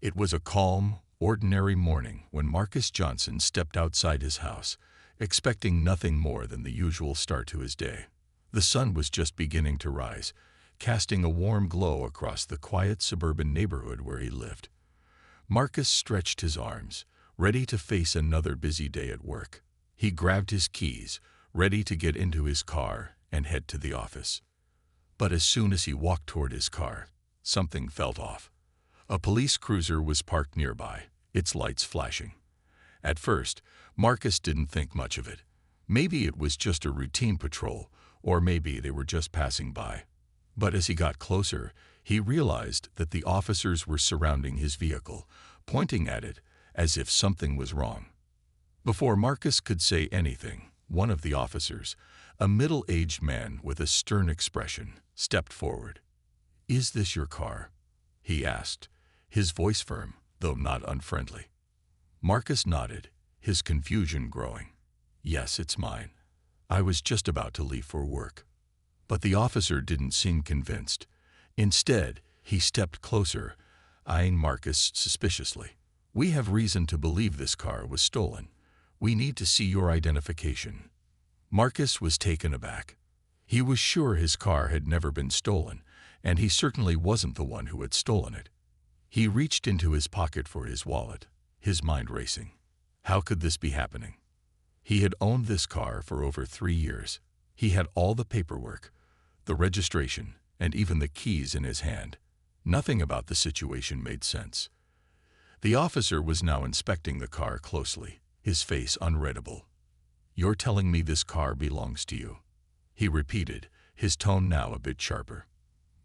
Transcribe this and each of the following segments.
It was a calm, ordinary morning when Marcus Johnson stepped outside his house, expecting nothing more than the usual start to his day. The sun was just beginning to rise, casting a warm glow across the quiet suburban neighborhood where he lived. Marcus stretched his arms, ready to face another busy day at work. He grabbed his keys, ready to get into his car and head to the office. But as soon as he walked toward his car, something felt off. A police cruiser was parked nearby, its lights flashing. At first, Marcus didn't think much of it. Maybe it was just a routine patrol, or maybe they were just passing by. But as he got closer, he realized that the officers were surrounding his vehicle, pointing at it as if something was wrong. Before Marcus could say anything, one of the officers, a middle-aged man with a stern expression, stepped forward. "Is this your car?" he asked, his voice firm, though not unfriendly. Marcus nodded, his confusion growing. "Yes, it's mine. I was just about to leave for work." But the officer didn't seem convinced. Instead, he stepped closer, eyeing Marcus suspiciously. "We have reason to believe this car was stolen. We need to see your identification." Marcus was taken aback. He was sure his car had never been stolen, and he certainly wasn't the one who had stolen it. He reached into his pocket for his wallet, his mind racing. How could this be happening? He had owned this car for over 3 years. He had all the paperwork, the registration, and even the keys in his hand. Nothing about the situation made sense. The officer was now inspecting the car closely, his face unreadable. "You're telling me this car belongs to you?" he repeated, his tone now a bit sharper.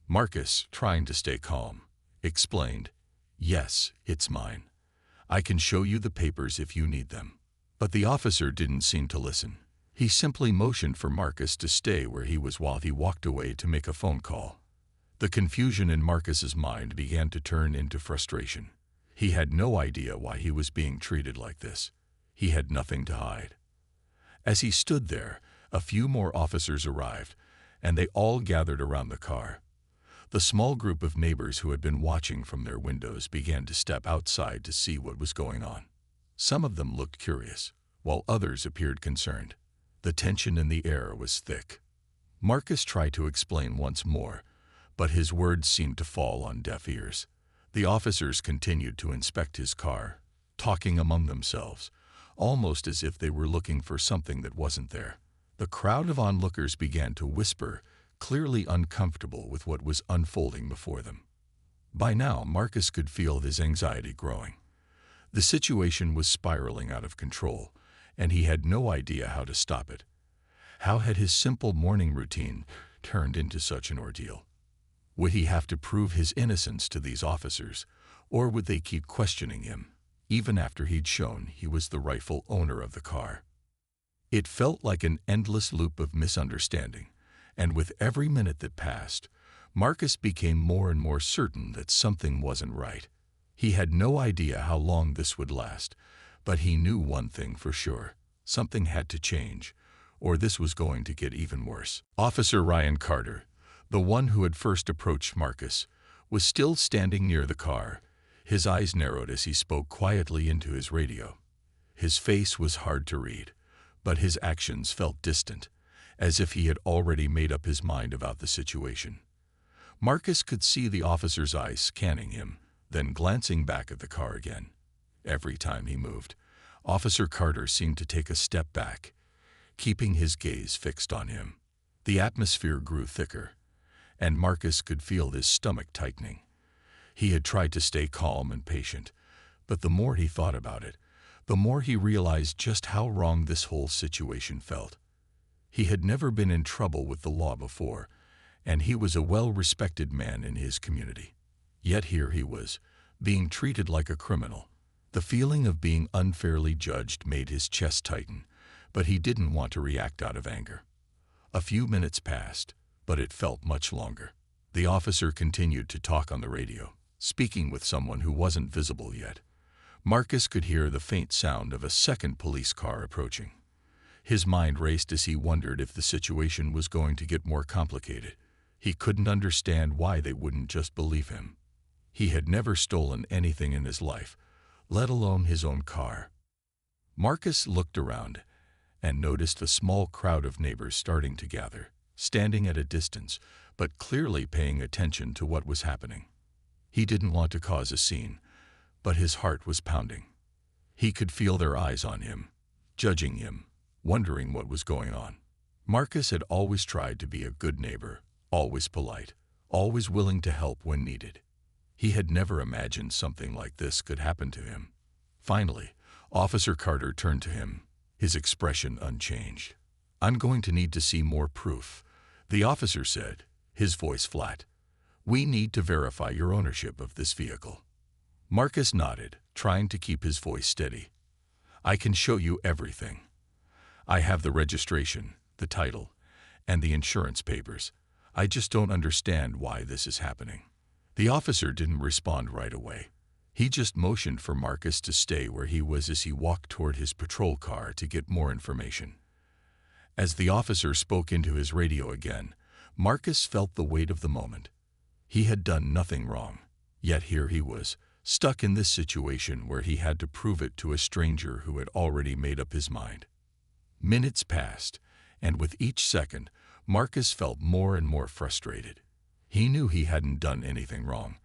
Marcus, trying to stay calm, explained, "Yes, it's mine. I can show you the papers if you need them." But the officer didn't seem to listen. He simply motioned for Marcus to stay where he was while he walked away to make a phone call. The confusion in Marcus's mind began to turn into frustration. He had no idea why he was being treated like this. He had nothing to hide. As he stood there, a few more officers arrived, and they all gathered around the car. The small group of neighbors who had been watching from their windows began to step outside to see what was going on. Some of them looked curious, while others appeared concerned. The tension in the air was thick. Marcus tried to explain once more, but his words seemed to fall on deaf ears. The officers continued to inspect his car, talking among themselves, almost as if they were looking for something that wasn't there. The crowd of onlookers began to whisper, clearly uncomfortable with what was unfolding before them. By now, Marcus could feel his anxiety growing. The situation was spiraling out of control, and he had no idea how to stop it. How had his simple morning routine turned into such an ordeal? Would he have to prove his innocence to these officers, or would they keep questioning him, even after he'd shown he was the rightful owner of the car? It felt like an endless loop of misunderstanding, and with every minute that passed, Marcus became more and more certain that something wasn't right. He had no idea how long this would last, but he knew one thing for sure. Something had to change, or this was going to get even worse. Officer Ryan Carter, the one who had first approached Marcus, was still standing near the car. His eyes narrowed as he spoke quietly into his radio. His face was hard to read, but his actions felt distant, as if he had already made up his mind about the situation. Marcus could see the officer's eyes scanning him, then glancing back at the car again. Every time he moved, Officer Carter seemed to take a step back, keeping his gaze fixed on him. The atmosphere grew thicker, and Marcus could feel his stomach tightening. He had tried to stay calm and patient, but the more he thought about it, the more he realized just how wrong this whole situation felt. He had never been in trouble with the law before, and he was a well-respected man in his community. Yet here he was, being treated like a criminal. The feeling of being unfairly judged made his chest tighten, but he didn't want to react out of anger. A few minutes passed, but it felt much longer. The officer continued to talk on the radio, speaking with someone who wasn't visible yet. Marcus could hear the faint sound of a second police car approaching. His mind raced as he wondered if the situation was going to get more complicated. He couldn't understand why they wouldn't just believe him. He had never stolen anything in his life, let alone his own car. Marcus looked around and noticed a small crowd of neighbors starting to gather, standing at a distance, but clearly paying attention to what was happening. He didn't want to cause a scene, but his heart was pounding. He could feel their eyes on him, judging him, wondering what was going on. Marcus had always tried to be a good neighbor, always polite, always willing to help when needed. He had never imagined something like this could happen to him. Finally, Officer Carter turned to him, his expression unchanged. "I'm going to need to see more proof," the officer said, his voice flat. "We need to verify your ownership of this vehicle." Marcus nodded, trying to keep his voice steady. "I can show you everything. I have the registration, the title, and the insurance papers. I just don't understand why this is happening." The officer didn't respond right away. He just motioned for Marcus to stay where he was as he walked toward his patrol car to get more information. As the officer spoke into his radio again, Marcus felt the weight of the moment. He had done nothing wrong, yet here he was, stuck in this situation where he had to prove it to a stranger who had already made up his mind. Minutes passed, and with each second, Marcus felt more and more frustrated. He knew he hadn't done anything wrong,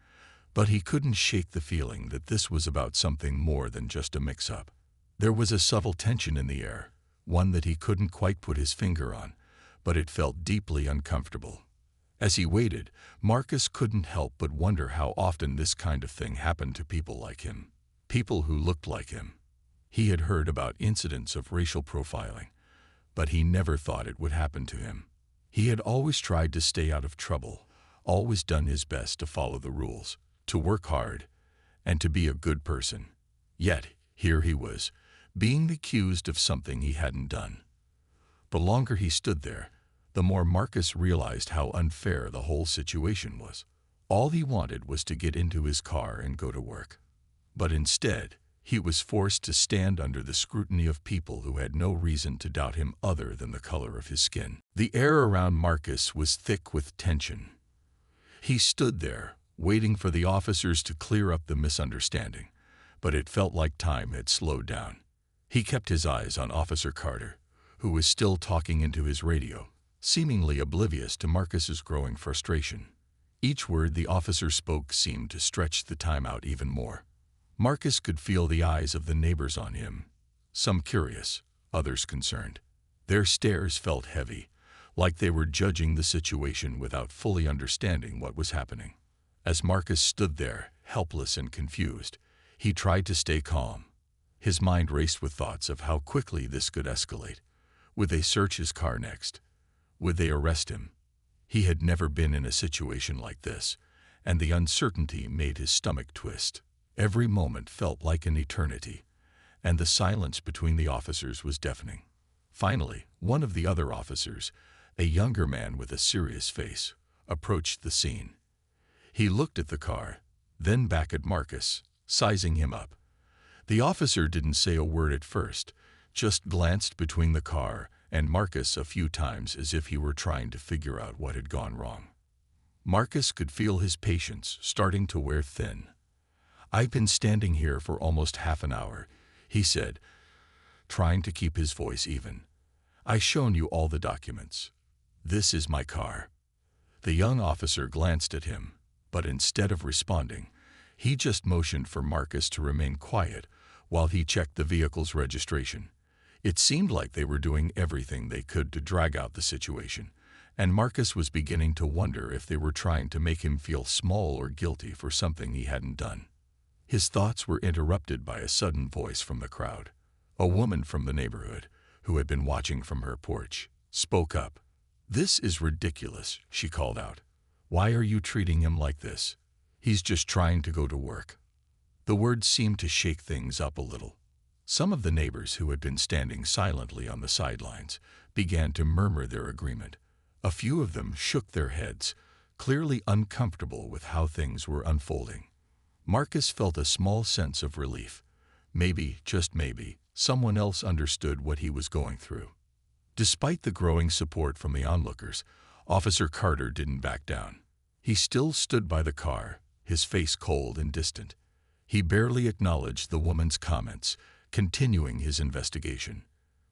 but he couldn't shake the feeling that this was about something more than just a mix-up. There was a subtle tension in the air, one that he couldn't quite put his finger on, but it felt deeply uncomfortable. As he waited, Marcus couldn't help but wonder how often this kind of thing happened to people like him, people who looked like him. He had heard about incidents of racial profiling, but he never thought it would happen to him. He had always tried to stay out of trouble, always done his best to follow the rules, to work hard, and to be a good person. Yet, here he was, being accused of something he hadn't done. The longer he stood there, the more Marcus realized how unfair the whole situation was. All he wanted was to get into his car and go to work. But instead, he was forced to stand under the scrutiny of people who had no reason to doubt him other than the color of his skin. The air around Marcus was thick with tension. He stood there, waiting for the officers to clear up the misunderstanding, but it felt like time had slowed down. He kept his eyes on Officer Carter, who was still talking into his radio, seemingly oblivious to Marcus's growing frustration. Each word the officer spoke seemed to stretch the time out even more. Marcus could feel the eyes of the neighbors on him, some curious, others concerned. Their stares felt heavy, like they were judging the situation without fully understanding what was happening. As Marcus stood there, helpless and confused, he tried to stay calm. His mind raced with thoughts of how quickly this could escalate. Would they search his car next? Would they arrest him? He had never been in a situation like this, and the uncertainty made his stomach twist. Every moment felt like an eternity, and the silence between the officers was deafening. Finally, one of the other officers, a younger man with a serious face, approached the scene. He looked at the car, then back at Marcus, sizing him up. The officer didn't say a word at first, just glanced between the car and Marcus a few times as if he were trying to figure out what had gone wrong. Marcus could feel his patience starting to wear thin. "I've been standing here for almost half an hour," he said, trying to keep his voice even. "I've shown you all the documents. This is my car." The young officer glanced at him, but instead of responding, he just motioned for Marcus to remain quiet while he checked the vehicle's registration. It seemed like they were doing everything they could to drag out the situation, and Marcus was beginning to wonder if they were trying to make him feel small or guilty for something he hadn't done. His thoughts were interrupted by a sudden voice from the crowd. A woman from the neighborhood, who had been watching from her porch, spoke up. "This is ridiculous," she called out. "Why are you treating him like this? He's just trying to go to work." The words seemed to shake things up a little. Some of the neighbors who had been standing silently on the sidelines began to murmur their agreement. A few of them shook their heads, clearly uncomfortable with how things were unfolding. Marcus felt a small sense of relief. Maybe, just maybe, someone else understood what he was going through. Despite the growing support from the onlookers, Officer Carter didn't back down. He still stood by the car, his face cold and distant. He barely acknowledged the woman's comments, continuing his investigation.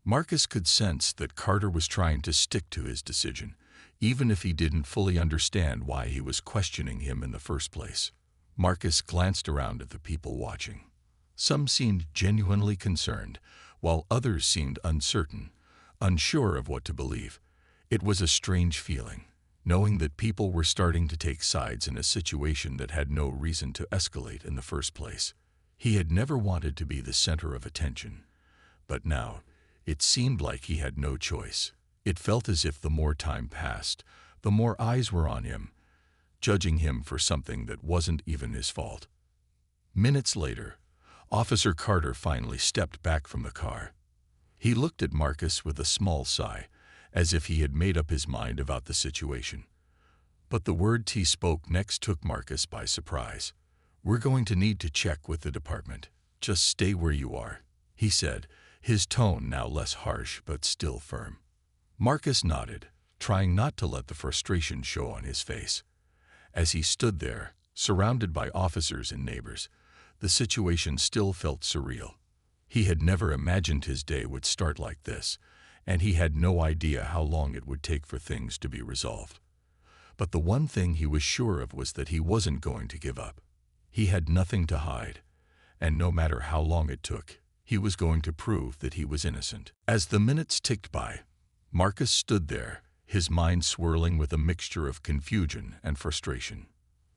Marcus could sense that Carter was trying to stick to his decision, even if he didn't fully understand why he was questioning him in the first place. Marcus glanced around at the people watching. Some seemed genuinely concerned, while others seemed uncertain, unsure of what to believe. It was a strange feeling, knowing that people were starting to take sides in a situation that had no reason to escalate in the first place. He had never wanted to be the center of attention, but now it seemed like he had no choice. It felt as if the more time passed, the more eyes were on him, judging him for something that wasn't even his fault. Minutes later, Officer Carter finally stepped back from the car. He looked at Marcus with a small sigh, as if he had made up his mind about the situation. But the words he spoke next took Marcus by surprise. "We're going to need to check with the department. Just stay where you are," he said, his tone now less harsh but still firm. Marcus nodded, trying not to let the frustration show on his face. As he stood there, surrounded by officers and neighbors, the situation still felt surreal. He had never imagined his day would start like this, and he had no idea how long it would take for things to be resolved. But the one thing he was sure of was that he wasn't going to give up. He had nothing to hide, and no matter how long it took, he was going to prove that he was innocent. As the minutes ticked by, Marcus stood there, his mind swirling with a mixture of confusion and frustration.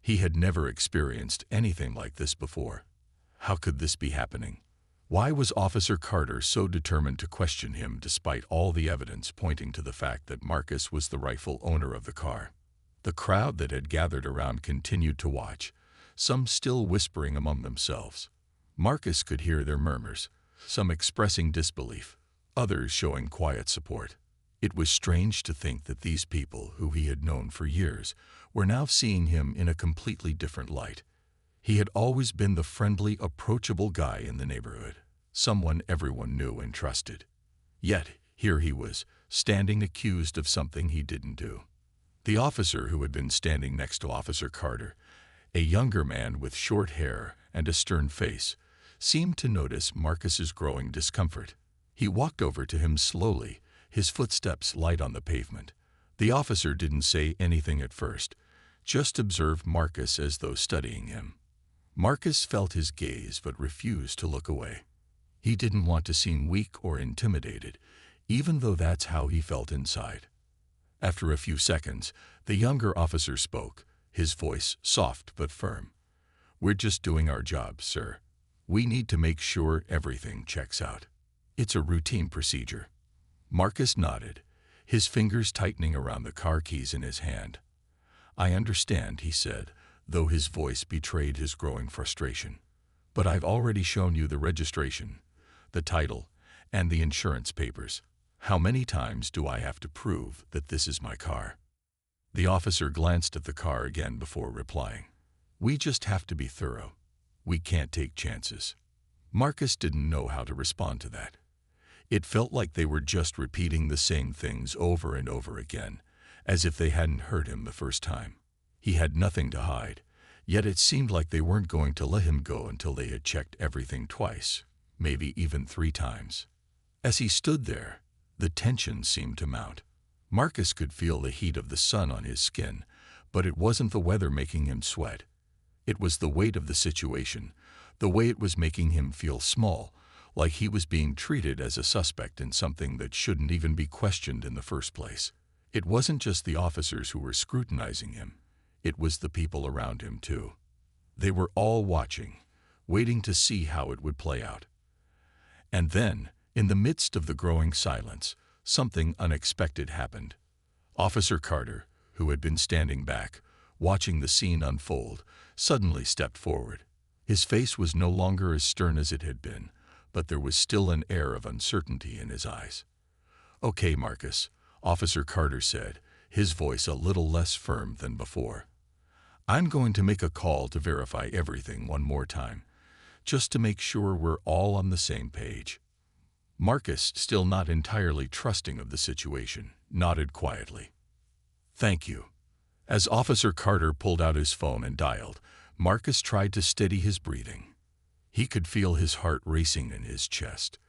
He had never experienced anything like this before. How could this be happening? Why was Officer Carter so determined to question him despite all the evidence pointing to the fact that Marcus was the rightful owner of the car? The crowd that had gathered around continued to watch, some still whispering among themselves. Marcus could hear their murmurs, some expressing disbelief, others showing quiet support. It was strange to think that these people, who he had known for years, were now seeing him in a completely different light. He had always been the friendly, approachable guy in the neighborhood, someone everyone knew and trusted. Yet, here he was, standing accused of something he didn't do. The officer who had been standing next to Officer Carter, a younger man with short hair and a stern face, seemed to notice Marcus's growing discomfort. He walked over to him slowly, his footsteps light on the pavement. The officer didn't say anything at first, just observed Marcus as though studying him. Marcus felt his gaze but refused to look away. He didn't want to seem weak or intimidated, even though that's how he felt inside. After a few seconds, the younger officer spoke, his voice soft but firm. "We're just doing our job, sir. We need to make sure everything checks out. It's a routine procedure." Marcus nodded, his fingers tightening around the car keys in his hand. "I understand," he said, though his voice betrayed his growing frustration. "But I've already shown you the registration, the title, and the insurance papers. How many times do I have to prove that this is my car?" The officer glanced at the car again before replying. "We just have to be thorough. We can't take chances." Marcus didn't know how to respond to that. It felt like they were just repeating the same things over and over again, as if they hadn't heard him the first time. He had nothing to hide, yet it seemed like they weren't going to let him go until they had checked everything twice, maybe even 3 times. As he stood there, the tension seemed to mount. Marcus could feel the heat of the sun on his skin, but it wasn't the weather making him sweat. It was the weight of the situation, the way it was making him feel small, like he was being treated as a suspect in something that shouldn't even be questioned in the first place. It wasn't just the officers who were scrutinizing him. It was the people around him, too. They were all watching, waiting to see how it would play out. And then, in the midst of the growing silence, something unexpected happened. Officer Carter, who had been standing back, watching the scene unfold, suddenly stepped forward. His face was no longer as stern as it had been, but there was still an air of uncertainty in his eyes. "Okay, Marcus," Officer Carter said, his voice a little less firm than before. "I'm going to make a call to verify everything one more time, just to make sure we're all on the same page." Marcus, still not entirely trusting of the situation, nodded quietly. "Thank you." As Officer Carter pulled out his phone and dialed, Marcus tried to steady his breathing. He could feel his heart racing in his chest.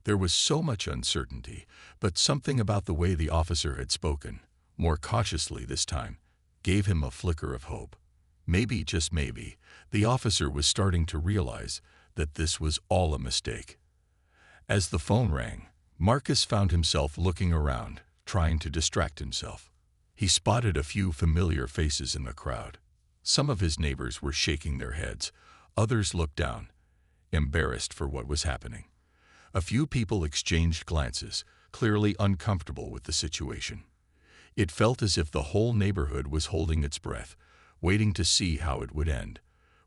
There was so much uncertainty, but something about the way the officer had spoken, more cautiously this time, gave him a flicker of hope. Maybe, just maybe, the officer was starting to realize that this was all a mistake. As the phone rang, Marcus found himself looking around, trying to distract himself. He spotted a few familiar faces in the crowd. Some of his neighbors were shaking their heads. Others looked down, embarrassed for what was happening. A few people exchanged glances, clearly uncomfortable with the situation. It felt as if the whole neighborhood was holding its breath, waiting to see how it would end.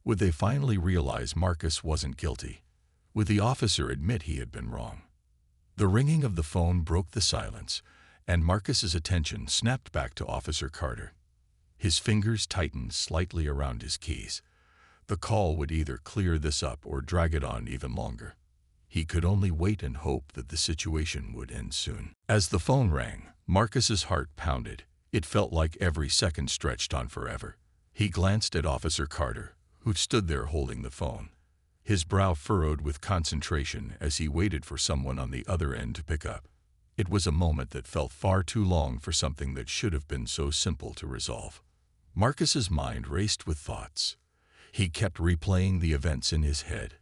Would they finally realize Marcus wasn't guilty? Would the officer admit he had been wrong? The ringing of the phone broke the silence, and Marcus's attention snapped back to Officer Carter. His fingers tightened slightly around his keys. The call would either clear this up or drag it on even longer. He could only wait and hope that the situation would end soon. As the phone rang, Marcus's heart pounded. It felt like every second stretched on forever. He glanced at Officer Carter, who stood there holding the phone. His brow furrowed with concentration as he waited for someone on the other end to pick up. It was a moment that felt far too long for something that should have been so simple to resolve. Marcus's mind raced with thoughts. He kept replaying the events in his head,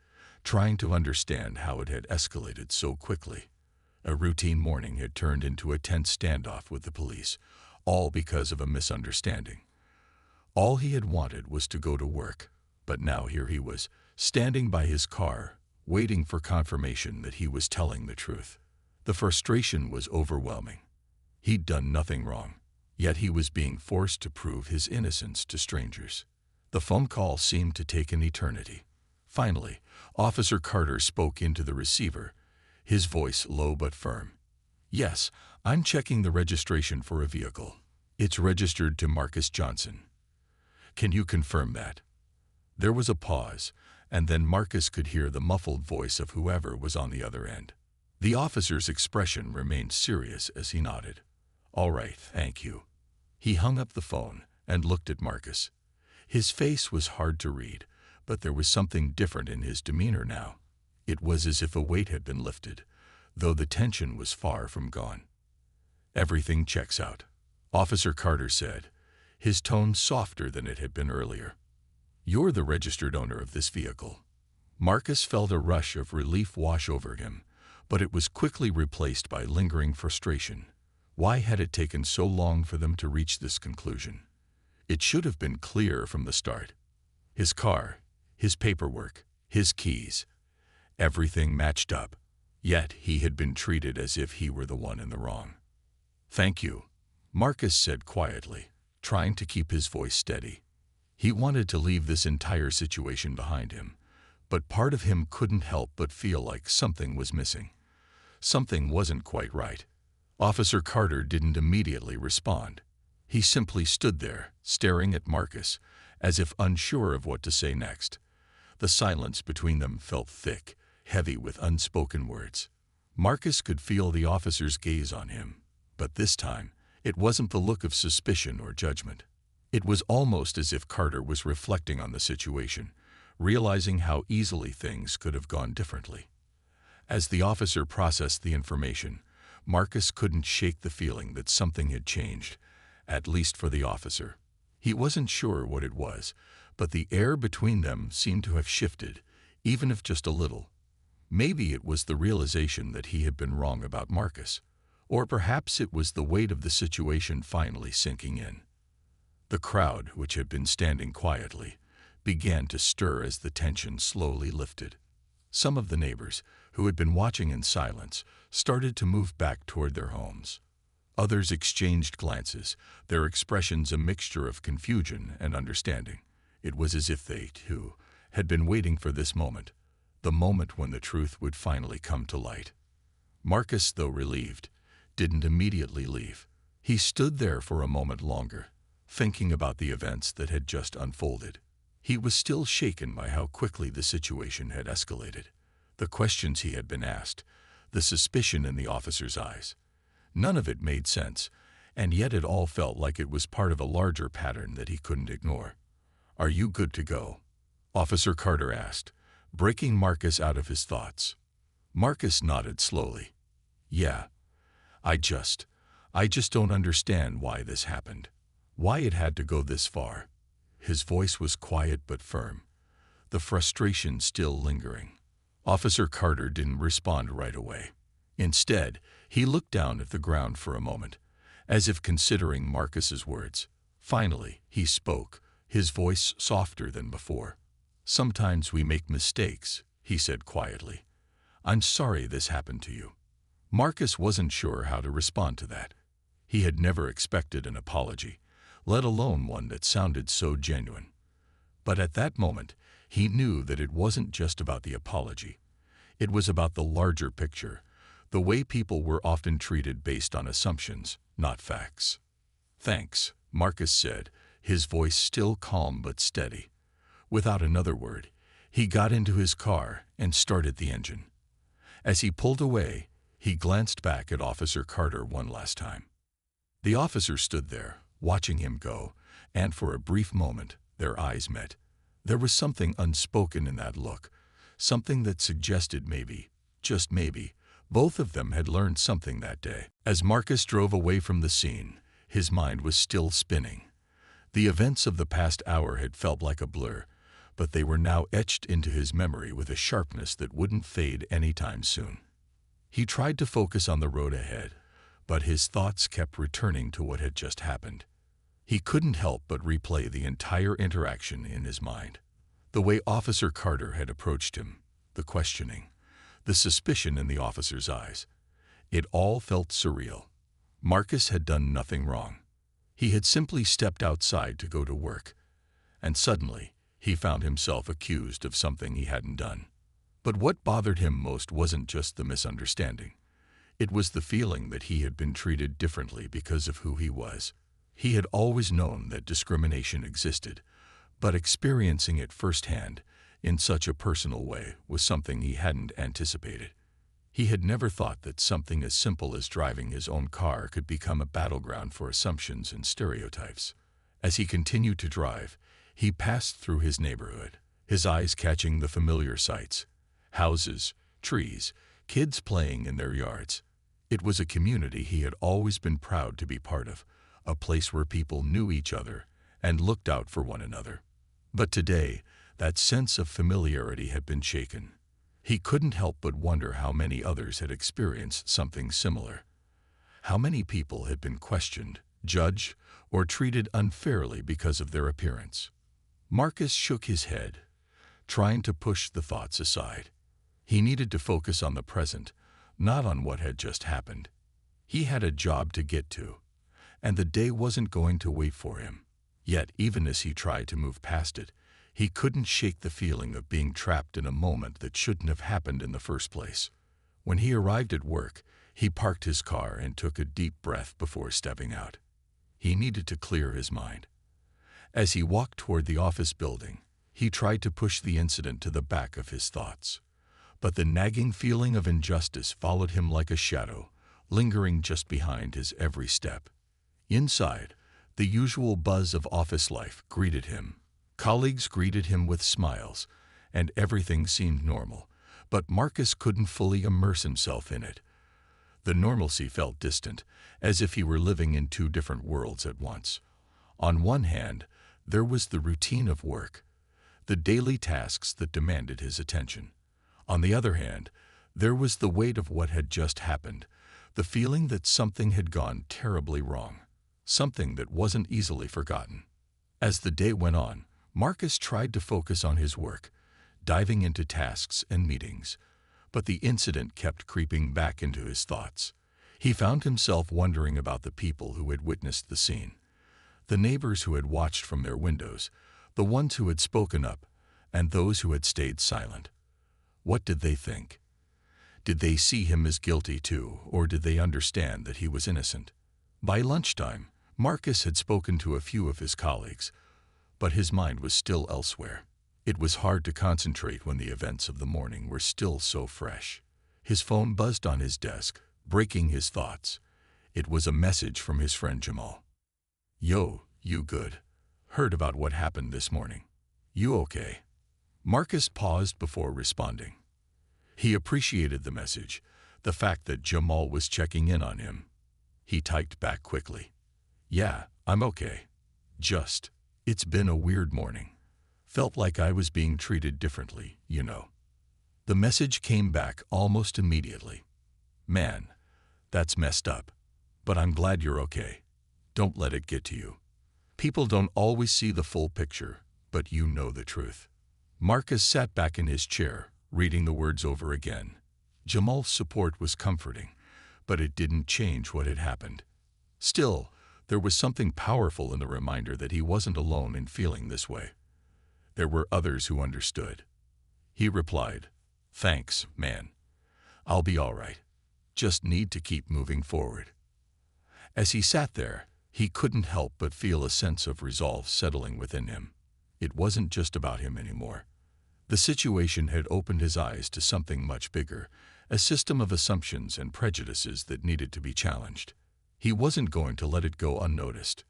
trying to understand how it had escalated so quickly. A routine morning had turned into a tense standoff with the police, all because of a misunderstanding. All he had wanted was to go to work, but now here he was, standing by his car, waiting for confirmation that he was telling the truth. The frustration was overwhelming. He'd done nothing wrong, yet he was being forced to prove his innocence to strangers. The phone call seemed to take an eternity. Finally, Officer Carter spoke into the receiver, his voice low but firm. "Yes, I'm checking the registration for a vehicle. It's registered to Marcus Johnson. Can you confirm that?" There was a pause, and then Marcus could hear the muffled voice of whoever was on the other end. The officer's expression remained serious as he nodded. "All right, thank you." He hung up the phone and looked at Marcus. His face was hard to read, but there was something different in his demeanor now. It was as if a weight had been lifted, though the tension was far from gone. "Everything checks out," Officer Carter said, his tone softer than it had been earlier. "You're the registered owner of this vehicle." Marcus felt a rush of relief wash over him, but it was quickly replaced by lingering frustration. Why had it taken so long for them to reach this conclusion? It should have been clear from the start. His car, his paperwork, his keys, everything matched up, yet he had been treated as if he were the one in the wrong. "Thank you," Marcus said quietly, trying to keep his voice steady. He wanted to leave this entire situation behind him, but part of him couldn't help but feel like something was missing. Something wasn't quite right. Officer Carter didn't immediately respond. He simply stood there, staring at Marcus, as if unsure of what to say next. The silence between them felt thick, heavy with unspoken words. Marcus could feel the officer's gaze on him, but this time, it wasn't the look of suspicion or judgment. It was almost as if Carter was reflecting on the situation, realizing how easily things could have gone differently. As the officer processed the information, Marcus couldn't shake the feeling that something had changed, at least for the officer. He wasn't sure what it was, but the air between them seemed to have shifted, even if just a little. Maybe it was the realization that he had been wrong about Marcus, or perhaps it was the weight of the situation finally sinking in. The crowd, which had been standing quietly, began to stir as the tension slowly lifted. Some of the neighbors, who had been watching in silence, started to move back toward their homes. Others exchanged glances, their expressions a mixture of confusion and understanding. It was as if they, too, had been waiting for this moment, the moment when the truth would finally come to light. Marcus, though relieved, didn't immediately leave. He stood there for a moment longer, thinking about the events that had just unfolded. He was still shaken by how quickly the situation had escalated. The questions he had been asked, the suspicion in the officer's eyes. None of it made sense, and yet it all felt like it was part of a larger pattern that he couldn't ignore. "Are you good to go?" Officer Carter asked, breaking Marcus out of his thoughts. Marcus nodded slowly. Yeah, I just don't understand why this happened. Why it had to go this far. His voice was quiet but firm, the frustration still lingering. Officer Carter didn't respond right away. Instead, he looked down at the ground for a moment, as if considering Marcus's words. Finally, he spoke, his voice softer than before. Sometimes we make mistakes, he said quietly. I'm sorry this happened to you. Marcus wasn't sure how to respond to that. He had never expected an apology, let alone one that sounded so genuine. But at that moment, he knew that it wasn't just about the apology. It was about the larger picture, the way people were often treated based on assumptions, not facts. Thanks, Marcus said, his voice still calm but steady. Without another word, he got into his car and started the engine. As he pulled away, he glanced back at Officer Carter one last time. The officer stood there, watching him go, and for a brief moment, their eyes met. There was something unspoken in that look, something that suggested maybe, just maybe, both of them had learned something that day. As Marcus drove away from the scene, his mind was still spinning. The events of the past hour had felt like a blur, but they were now etched into his memory with a sharpness that wouldn't fade anytime soon. He tried to focus on the road ahead, but his thoughts kept returning to what had just happened. He couldn't help but replay the entire interaction in his mind. The way Officer Carter had approached him, the questioning, the suspicion in the officer's eyes. It all felt surreal. Marcus had done nothing wrong. He had simply stepped outside to go to work, and suddenly he found himself accused of something he hadn't done. But what bothered him most wasn't just the misunderstanding. It was the feeling that he had been treated differently because of who he was. He had always known that discrimination existed, but experiencing it firsthand, in such a personal way, was something he hadn't anticipated. He had never thought that something as simple as driving his own car could become a battleground for assumptions and stereotypes. As he continued to drive, he passed through his neighborhood, his eyes catching the familiar sights: houses, trees, kids playing in their yards. It was a community he had always been proud to be part of, a place where people knew each other and looked out for one another. But today, that sense of familiarity had been shaken. He couldn't help but wonder how many others had experienced something similar. How many people had been questioned, judged, or treated unfairly because of their appearance. Marcus shook his head, trying to push the thoughts aside. He needed to focus on the present, not on what had just happened. He had a job to get to, and the day wasn't going to wait for him. Yet, even as he tried to move past it, he couldn't shake the feeling of being trapped in a moment that shouldn't have happened in the first place. When he arrived at work, he parked his car and took a deep breath before stepping out. He needed to clear his mind. As he walked toward the office building, he tried to push the incident to the back of his thoughts. But the nagging feeling of injustice followed him like a shadow, lingering just behind his every step. Inside, the usual buzz of office life greeted him. Colleagues greeted him with smiles, and everything seemed normal, but Marcus couldn't fully immerse himself in it. The normalcy felt distant, as if he were living in two different worlds at once. On one hand, there was the routine of work, the daily tasks that demanded his attention. On the other hand, there was the weight of what had just happened, the feeling that something had gone terribly wrong, something that wasn't easily forgotten. As the day went on, Marcus tried to focus on his work, diving into tasks and meetings, but the incident kept creeping back into his thoughts. He found himself wondering about the people who had witnessed the scene, the neighbors who had watched from their windows, the ones who had spoken up, and those who had stayed silent. What did they think? Did they see him as guilty too, or did they understand that he was innocent? By lunchtime, Marcus had spoken to a few of his colleagues, but his mind was still elsewhere. It was hard to concentrate when the events of the morning were still so fresh. His phone buzzed on his desk, breaking his thoughts. It was a message from his friend Jamal. "Yo, you good? Heard about what happened this morning? You okay?" Marcus paused before responding. He appreciated the message, the fact that Jamal was checking in on him. He typed back quickly. Yeah, I'm okay. It's been a weird morning. Felt like I was being treated differently, you know. The message came back almost immediately. Man, that's messed up. But I'm glad you're okay. Don't let it get to you. People don't always see the full picture, but you know the truth. Marcus sat back in his chair, reading the words over again. Jamal's support was comforting, but it didn't change what had happened. Still, there was something powerful in the reminder that he wasn't alone in feeling this way. There were others who understood. He replied, Thanks, man. I'll be all right. Just need to keep moving forward. As he sat there, he couldn't help but feel a sense of resolve settling within him. It wasn't just about him anymore. The situation had opened his eyes to something much bigger, a system of assumptions and prejudices that needed to be challenged. He wasn't going to let it go unnoticed.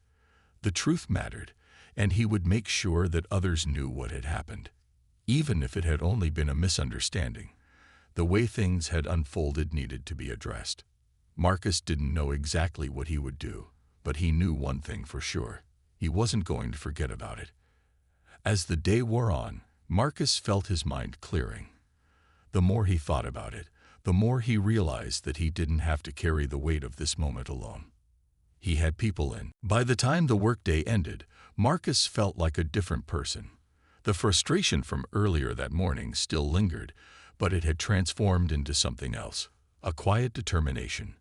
The truth mattered, and he would make sure that others knew what had happened. Even if it had only been a misunderstanding, the way things had unfolded needed to be addressed. Marcus didn't know exactly what he would do, but he knew one thing for sure. He wasn't going to forget about it. As the day wore on, Marcus felt his mind clearing. The more he thought about it, the more he realized that he didn't have to carry the weight of this moment alone. He had people in. By the time the workday ended, Marcus felt like a different person. The frustration from earlier that morning still lingered, but it had transformed into something else, a quiet determination.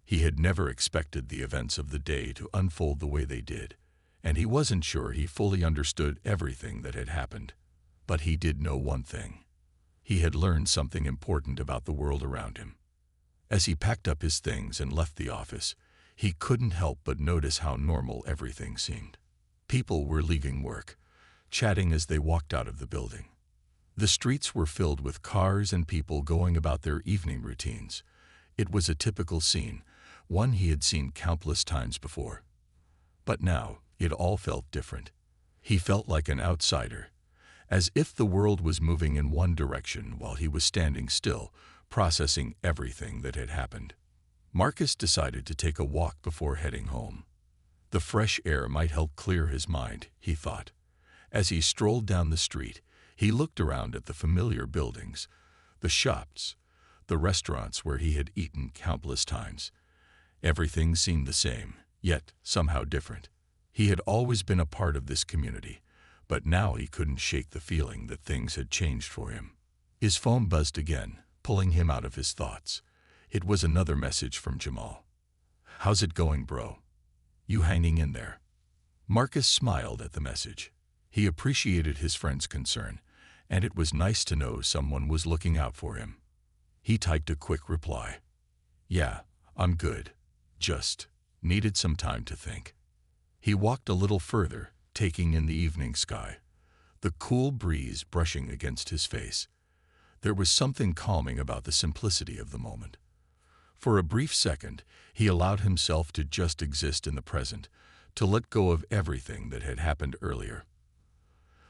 He had never expected the events of the day to unfold the way they did, and he wasn't sure he fully understood everything that had happened. But he did know one thing. He had learned something important about the world around him. As he packed up his things and left the office, he couldn't help but notice how normal everything seemed. People were leaving work, chatting as they walked out of the building. The streets were filled with cars and people going about their evening routines. It was a typical scene, one he had seen countless times before. But now, it all felt different. He felt like an outsider, as if the world was moving in one direction while he was standing still, processing everything that had happened. Marcus decided to take a walk before heading home. The fresh air might help clear his mind, he thought. As he strolled down the street, he looked around at the familiar buildings, the shops, the restaurants where he had eaten countless times. Everything seemed the same, yet somehow different. He had always been a part of this community, but now he couldn't shake the feeling that things had changed for him. His phone buzzed again, pulling him out of his thoughts. It was another message from Jamal. How's it going, bro? You hanging in there? Marcus smiled at the message. He appreciated his friend's concern, and it was nice to know someone was looking out for him. He typed a quick reply. Yeah, I'm good. Just needed some time to think. He walked a little further, taking in the evening sky, the cool breeze brushing against his face. There was something calming about the simplicity of the moment. For a brief second, he allowed himself to just exist in the present, to let go of everything that had happened earlier.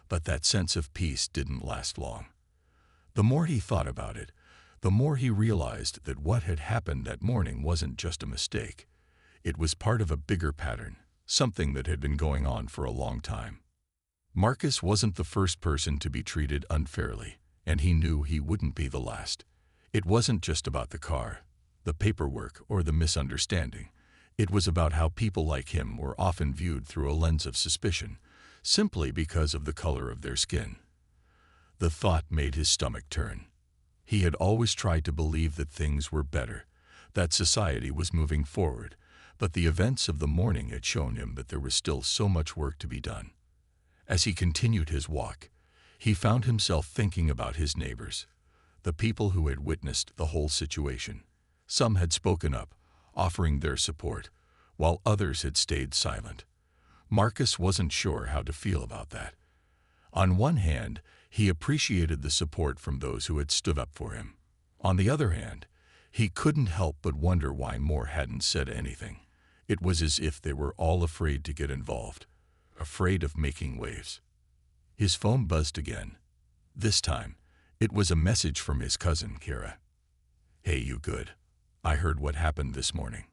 But that sense of peace didn't last long. The more he thought about it, the more he realized that what had happened that morning wasn't just a mistake. It was part of a bigger pattern, something that had been going on for a long time. Marcus wasn't the first person to be treated unfairly, and he knew he wouldn't be the last. It wasn't just about the car, the paperwork, or the misunderstanding. It was about how people like him were often viewed through a lens of suspicion, simply because of the color of their skin. The thought made his stomach turn. He had always tried to believe that things were better, that society was moving forward, but the events of the morning had shown him that there was still so much work to be done. As he continued his walk, he found himself thinking about his neighbors, the people who had witnessed the whole situation. Some had spoken up, offering their support, while others had stayed silent. Marcus wasn't sure how to feel about that. On one hand, he appreciated the support from those who had stood up for him. On the other hand, he couldn't help but wonder why more hadn't said anything. It was as if they were all afraid to get involved, afraid of making waves. His phone buzzed again. This time, it was a message from his cousin, Kira. "Hey, you good? I heard what happened this morning."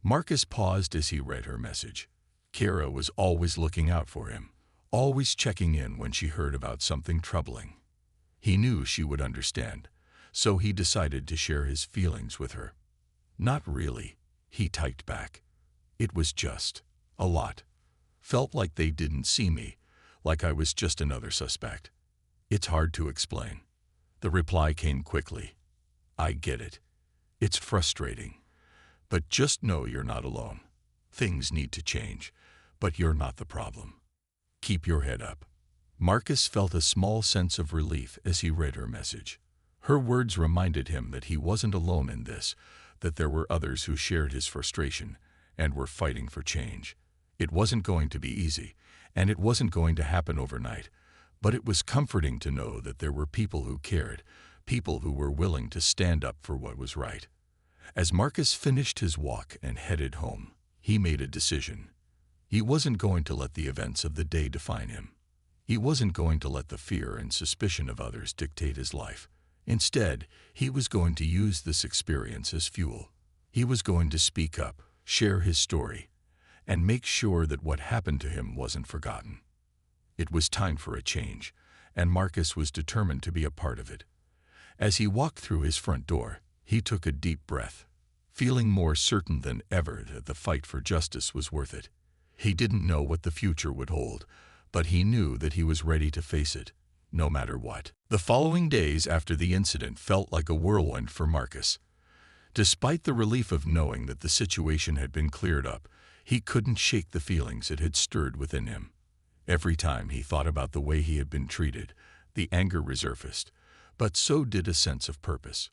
Marcus paused as he read her message. Kira was always looking out for him, always checking in when she heard about something troubling. He knew she would understand, so he decided to share his feelings with her. "Not really," he typed back. "It was just a lot. Felt like they didn't see me, like I was just another suspect. It's hard to explain." The reply came quickly. "I get it. It's frustrating. But just know you're not alone. Things need to change, but you're not the problem. Keep your head up." Marcus felt a small sense of relief as he read her message. Her words reminded him that he wasn't alone in this, that there were others who shared his frustration and were fighting for change. It wasn't going to be easy, and it wasn't going to happen overnight, but it was comforting to know that there were people who cared, people who were willing to stand up for what was right. As Marcus finished his walk and headed home, he made a decision. He wasn't going to let the events of the day define him. He wasn't going to let the fear and suspicion of others dictate his life. Instead, he was going to use this experience as fuel. He was going to speak up, share his story, and make sure that what happened to him wasn't forgotten. It was time for a change, and Marcus was determined to be a part of it. As he walked through his front door, he took a deep breath, feeling more certain than ever that the fight for justice was worth it. He didn't know what the future would hold, but he knew that he was ready to face it, no matter what. The following days after the incident felt like a whirlwind for Marcus. Despite the relief of knowing that the situation had been cleared up, he couldn't shake the feelings it had stirred within him. Every time he thought about the way he had been treated, the anger resurfaced, but so did a sense of purpose.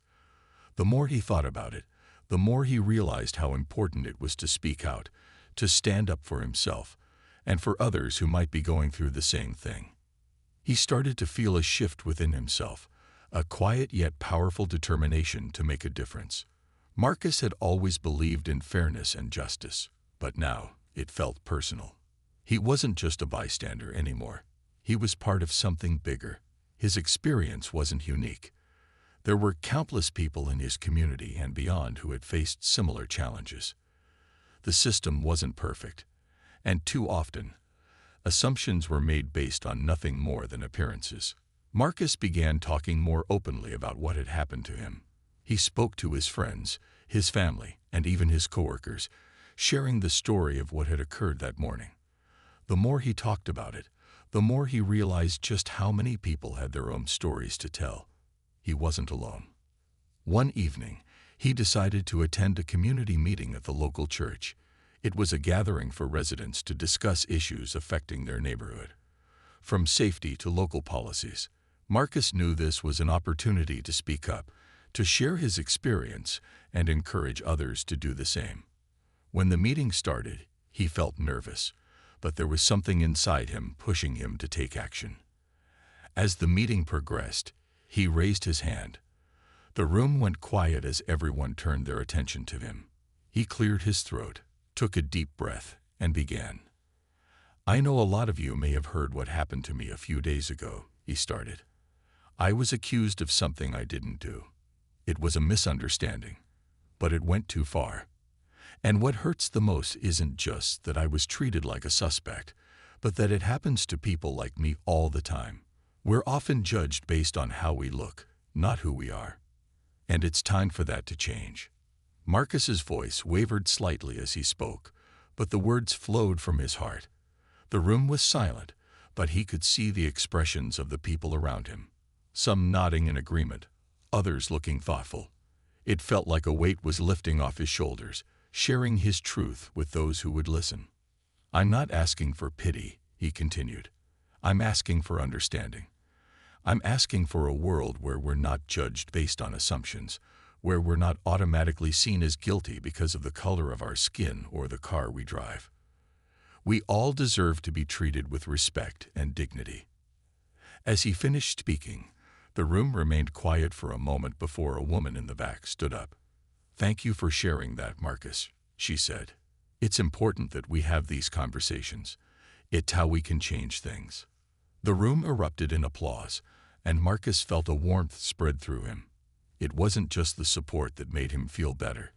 The more he thought about it, the more he realized how important it was to speak out, to stand up for himself, and for others who might be going through the same thing. He started to feel a shift within himself, a quiet yet powerful determination to make a difference. Marcus had always believed in fairness and justice, but now it felt personal. He wasn't just a bystander anymore. He was part of something bigger. His experience wasn't unique. There were countless people in his community and beyond who had faced similar challenges. The system wasn't perfect, and too often, assumptions were made based on nothing more than appearances. Marcus began talking more openly about what had happened to him. He spoke to his friends, his family, and even his coworkers, sharing the story of what had occurred that morning. The more he talked about it, the more he realized just how many people had their own stories to tell. He wasn't alone. One evening, he decided to attend a community meeting at the local church. It was a gathering for residents to discuss issues affecting their neighborhood. From safety to local policies, Marcus knew this was an opportunity to speak up, to share his experience, and encourage others to do the same. When the meeting started, he felt nervous, but there was something inside him pushing him to take action. As the meeting progressed, he raised his hand. The room went quiet as everyone turned their attention to him. He cleared his throat, took a deep breath, and began. "I know a lot of you may have heard what happened to me a few days ago," he started. "I was accused of something I didn't do. It was a misunderstanding, but it went too far. And what hurts the most isn't just that I was treated like a suspect, but that it happens to people like me all the time. We're often judged based on how we look, not who we are. And it's time for that to change." Marcus's voice wavered slightly as he spoke, but the words flowed from his heart. The room was silent, but he could see the expressions of the people around him, some nodding in agreement, others looking thoughtful. It felt like a weight was lifting off his shoulders, sharing his truth with those who would listen. "I'm not asking for pity," he continued. "I'm asking for understanding. I'm asking for a world where we're not judged based on assumptions, where we're not automatically seen as guilty because of the color of our skin or the car we drive. We all deserve to be treated with respect and dignity." As he finished speaking, the room remained quiet for a moment before a woman in the back stood up. "Thank you for sharing that, Marcus," she said. "It's important that we have these conversations. It's how we can change things." The room erupted in applause, and Marcus felt a warmth spread through him. It wasn't just the support that made him feel better.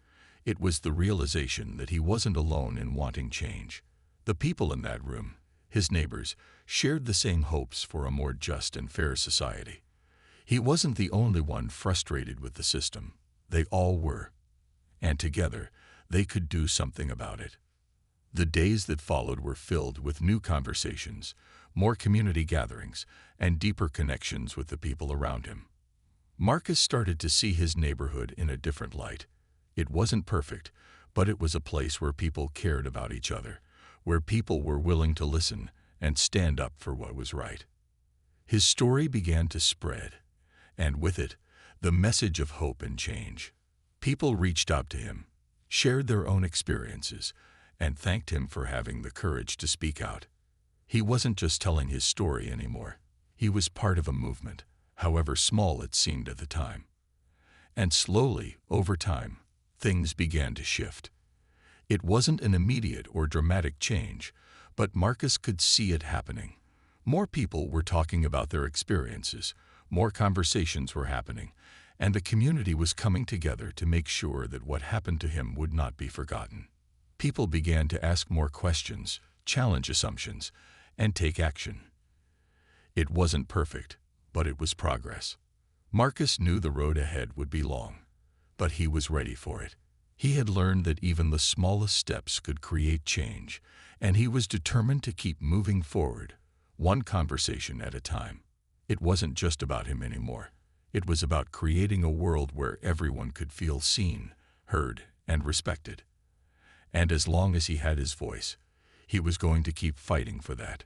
It was the realization that he wasn't alone in wanting change. The people in that room, his neighbors, shared the same hopes for a more just and fair society. He wasn't the only one frustrated with the system. They all were. And together, they could do something about it. The days that followed were filled with new conversations, more community gatherings, and deeper connections with the people around him. Marcus started to see his neighborhood in a different light. It wasn't perfect, but it was a place where people cared about each other, where people were willing to listen and stand up for what was right. His story began to spread, and with it, the message of hope and change. People reached out to him, shared their own experiences, and thanked him for having the courage to speak out. He wasn't just telling his story anymore. He was part of a movement, however small it seemed at the time. And slowly, over time, things began to shift. It wasn't an immediate or dramatic change, but Marcus could see it happening. More people were talking about their experiences, more conversations were happening, and the community was coming together to make sure that what happened to him would not be forgotten. People began to ask more questions, challenge assumptions, and take action. It wasn't perfect, but it was progress. Marcus knew the road ahead would be long, but he was ready for it. He had learned that even the smallest steps could create change, and he was determined to keep moving forward, one conversation at a time. It wasn't just about him anymore. It was about creating a world where everyone could feel seen, heard, and respected. And as long as he had his voice, he was going to keep fighting for that.